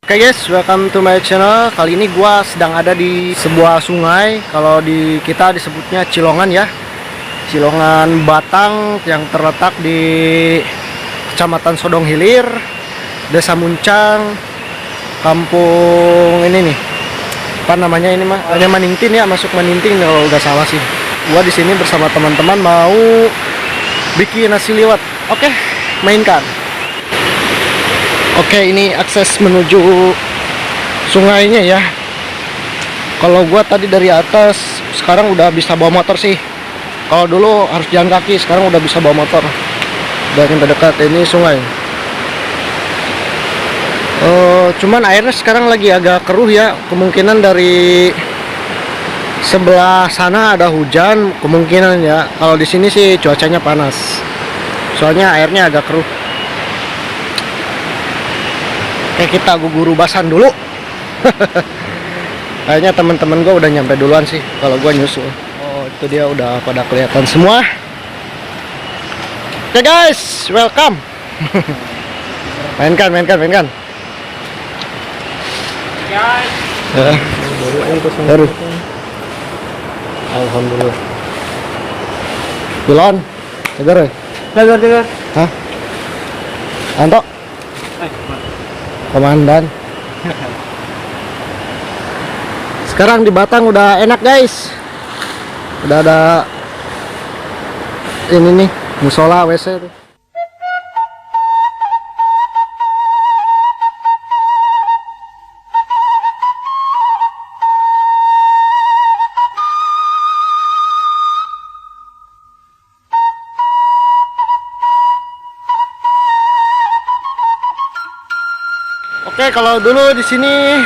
Oke guys, welcome to my channel. Kali ini gua sedang ada di sebuah sungai. Kalau di kita disebutnya Cilongan ya. Cilongan Batang yang terletak di Kecamatan Sodong Hilir, Desa Muncang, kampung ini nih. Apa namanya ini mah? Ada Maningtin ya, masuk Maningtin kalau udah salah sih. Gua di sini bersama teman-teman mau bikin nasi liwet. Oke, mainkan. Oke, ini akses menuju sungainya ya. Kalau gua tadi dari atas, sekarang udah bisa bawa motor sih. Kalau dulu harus jalan kaki, sekarang udah bisa bawa motor. Udah nyampe dekat, ini sungai. Cuman airnya sekarang lagi agak keruh ya. Kemungkinan dari sebelah sana ada hujan, kemungkinan ya. Kalau di sini sih cuacanya panas. Soalnya airnya agak keruh. Oke, kita guru basan dulu. Kayaknya teman-teman gue udah nyampe duluan sih kalau gue nyusul. Oh, itu dia udah pada kelihatan semua. Oke guys, welcome. mainkan. Guys. Baru. Alhamdulillah. Bilon, tegar ya? Tegar. Hah? Anto? Komandan. Sekarang di Batang udah enak guys. Udah ada ini nih, musola, WC tuh. Oke, kalau dulu di sini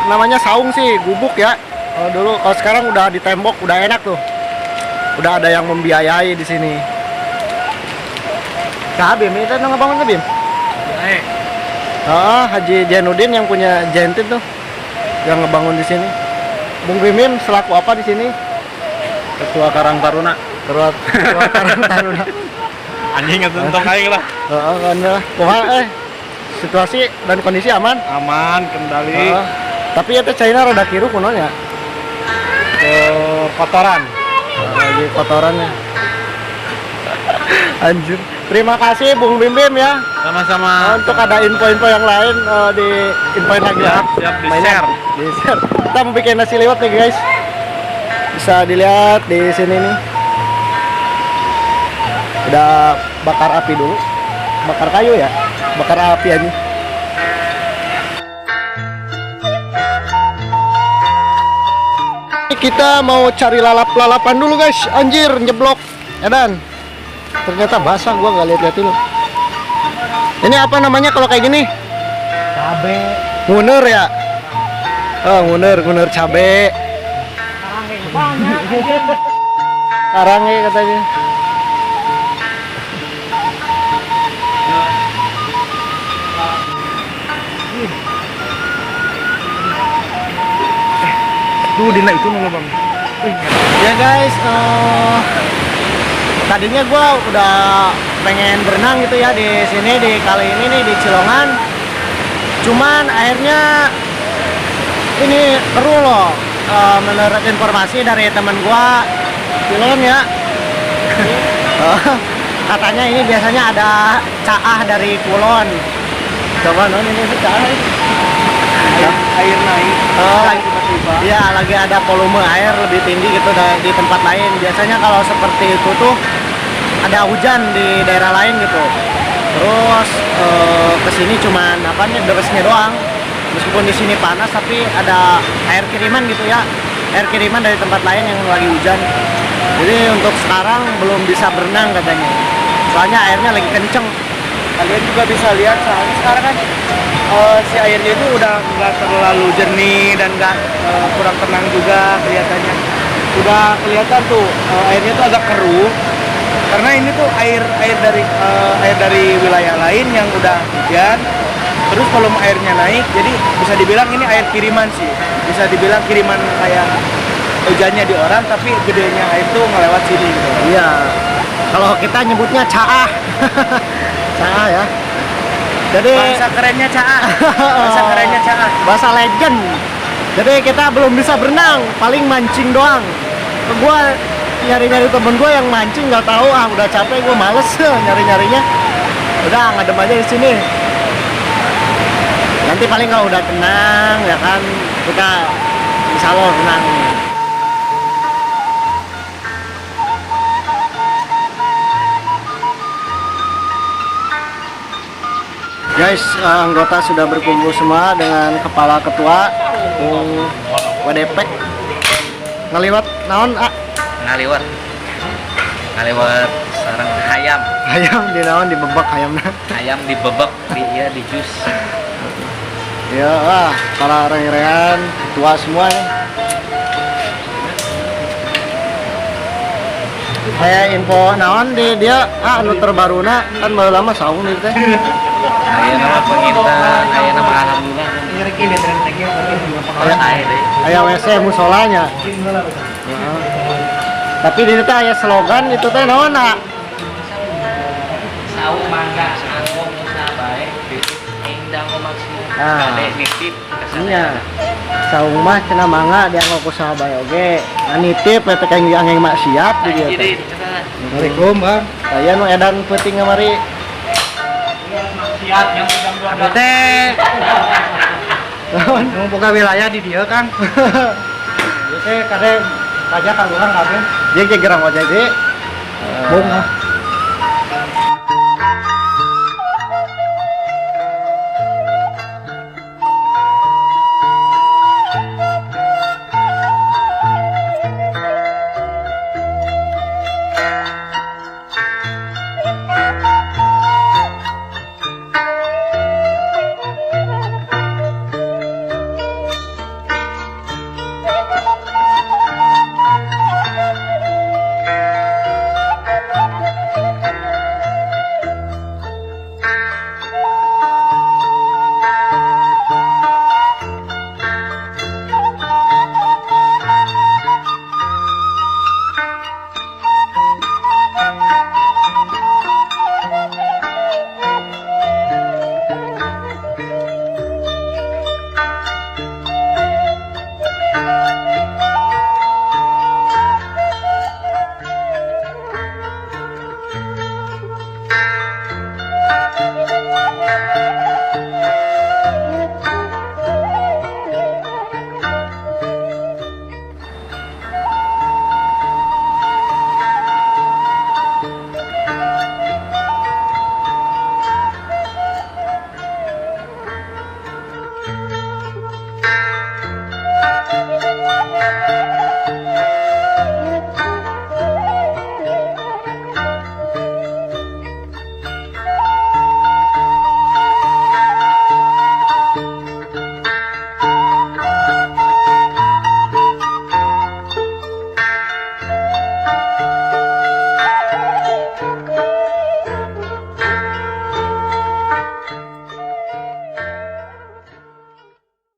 namanya saung sih, gubuk ya. Kalau dulu, kalau sekarang udah di tembok, udah enak tuh. Udah ada yang membiayai di sini. Kak Bim, itu ngebangun Bim? Haji Jainuddin yang punya Jentit tuh, yang ngebangun di sini. Bung Bim selaku apa di sini? Ketua Karang Taruna. Ketua Karang Taruna. Anjing ngetuntok aja lah. Kan lah. Situasi dan kondisi aman? Aman, kendali. Tapi itu China rada kiru kunonya. Kotoran. Lagi kotorannya. Anjir. Terima kasih Bung Bim ya. Sama-sama. Untuk ada info-info yang lain di infoin lagi ya. Siap di-share. Di-share. Kita mau bikin nasi liwet nih guys. Bisa dilihat di sini nih. Udah bakar api dulu. Bakar kayu ya. Bakar api aja. Kita mau cari lalap-lalapan dulu guys. Anjir, nyeblok. Edan. Ternyata basah, gua nggak lihat-lihat dulu. Ini apa namanya kalau kayak gini? Cabe. Nguner ya? Oh, nguner cabe. Karangnya katanya. Tuh dina itu nunggu bang. Ya guys, tadinya gue udah pengen berenang gitu ya di sini, di kali ini nih di Cilongan. Cuman akhirnya ini keruh loh. Menurut informasi dari teman gue, Cilon ya. Katanya ini biasanya ada caah dari Kulon. Coba non ini caah. Air naik. Iya, lagi ada volume air lebih tinggi gitu di tempat lain. Biasanya kalau seperti itu tuh ada hujan di daerah lain gitu. Terus kesini cuman apa nih derasnya doang. Meskipun di sini panas tapi ada air kiriman gitu ya. Air kiriman dari tempat lain yang lagi hujan. Jadi untuk sekarang belum bisa berenang katanya. Soalnya airnya lagi kenceng. Kalian juga bisa lihat sekarang kan si airnya itu udah nggak terlalu jernih dan nggak kurang tenang juga kelihatannya. Udah kelihatan tuh airnya tuh agak keruh karena ini tuh air dari wilayah lain yang udah hujan. Terus volume airnya naik, jadi bisa dibilang ini air kiriman sih. Bisa dibilang kiriman kayak hujannya di orang, tapi gedenya air tuh ngelewat sini gitu. Iya. Kalau kita nyebutnya caah. Caah ya. Jadi Bahasa kerennya Caa. Bahasa kerennya Caa. bahasa legend. Jadi kita belum bisa berenang, paling mancing doang. Gua nyari-nyari temen gue yang mancing nggak tahu, udah capek, gue males nyari-nyarinya. Udah ngadem aja di sini. Nanti paling kalau udah tenang ya kan kita bisa lo renang. Guys, anggota sudah berkumpul semua dengan kepala ketua WDP. Ngeliwat naon ngaliwat sarang ayam ayam di naon dibebek ayamnya. ayam dibebek di jus. Ya, para reng-rengan tua semua nih. Kayak info naon di dia anu terbaruna kan baru lama saung nih teh. Aya nama pengintan, aya nama alhamdulillah. Aya WC musolanya. Tapi di teh aya slogan itu teh naon Saung mangga anggung musa bae indang maksimum. Ade nitip Iya. Saung mah cenah mangga dianggo ku sahabat oge. Nitip eta kayak angeng mak siap di dieu teh. Assalamualaikum, Bang. Aya nu edan peuting kamari. siap yang jam 12 Teh. Mau buka wilayah di dia Kang. Teh kade pajak kang urang kabeh. Jeung gerang wajah ge. Bung